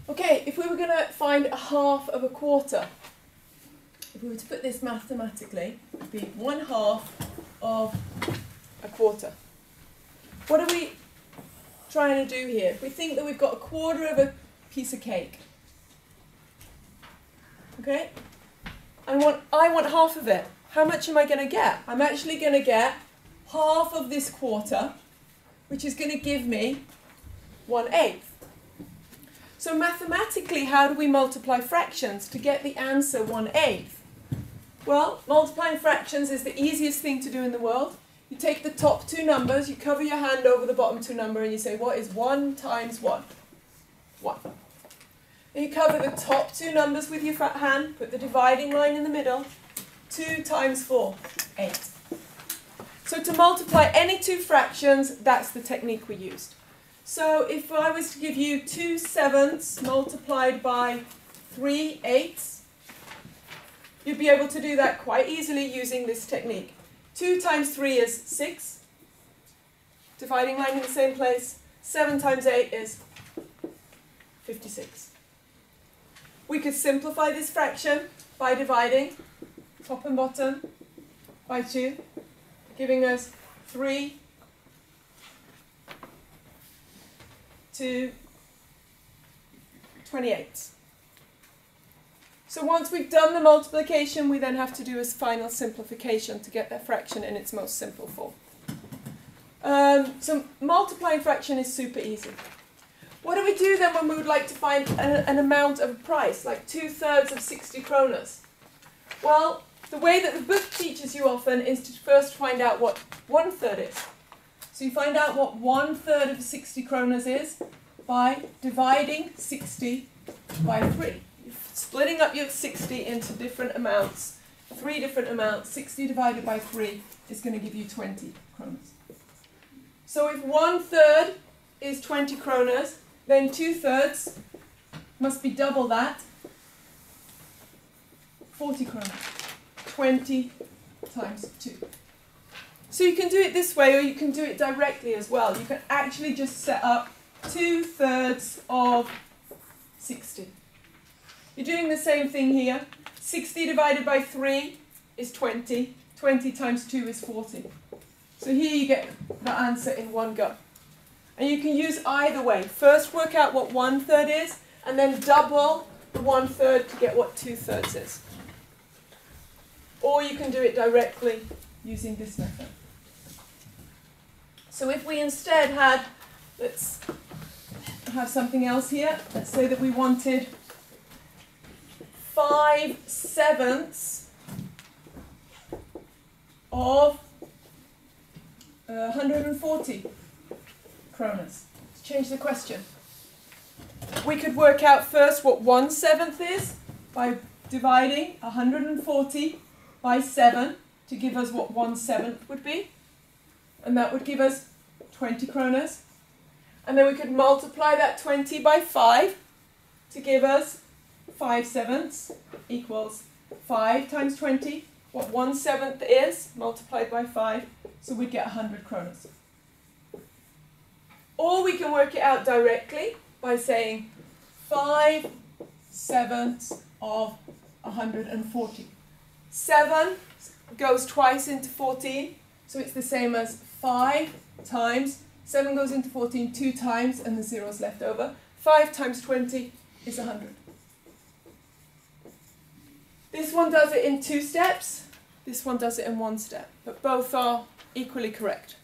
Okay, if we were going to find a half of a quarter, if we were to put this mathematically, it would be 1/2 of a quarter. What are we trying to do here? If we think that we've got a quarter of a piece of cake, okay, I want half of it. How much am I going to get? I'm actually going to get half of this quarter, which is going to give me 1/8. So mathematically, how do we multiply fractions to get the answer 1/8? Well, multiplying fractions is the easiest thing to do in the world. You take the top two numbers, you cover your hand over the bottom two number, and you say, what is 1 times 1? 1. And you cover the top two numbers with your hand, put the dividing line in the middle. 2 times 4, 8. So to multiply any two fractions, that's the technique we used. So if I was to give you 2/7 multiplied by 3/8, you'd be able to do that quite easily using this technique. 2 times 3 is 6. Dividing line in the same place. 7 times 8 is 56. We could simplify this fraction by dividing top and bottom by 2, giving us 3 to 28. So once we've done the multiplication, we then have to do a final simplification to get that fraction in its most simple form. So multiplying fraction is super easy. What do we do then when we would like to find an amount of a price, like 2/3 of 60 kronas? Well, the way that the book teaches you often is to first find out what 1/3 is. So you find out what 1/3 of 60 kronas is by dividing 60 by 3. You're splitting up your 60 into different amounts, 3 different amounts. 60 divided by 3 is going to give you 20 kronas. So if 1/3 is 20 kronas, then 2/3 must be double that, 40 kronas. 20 times 2. So you can do it this way, or you can do it directly as well. You can actually just set up 2/3 of 60. You're doing the same thing here. 60 divided by 3 is 20. 20 times 2 is 40. So here you get the answer in one go. And you can use either way. First work out what 1/3 is, and then double the 1/3 to get what 2/3 is. Or you can do it directly using this method. So if we instead had, let's have something else here. Let's say that we wanted 5/7 of 140 kronas. Let's change the question. We could work out first what 1/7 is by dividing 140 by 7 to give us what 1/7 would be. And that would give us 20 kronas. And then we could multiply that 20 by 5 to give us 5/7 equals 5 times 20, what 1/7 is, multiplied by 5, so we'd get 100 kronas. Or we can work it out directly by saying 5/7 of 140. 7 goes twice into 14, so it's the same as 5 times, 7 goes into 14 2 times, and the 0's left over. 5 times 20 is 100. This one does it in 2 steps, this one does it in 1 step, but both are equally correct.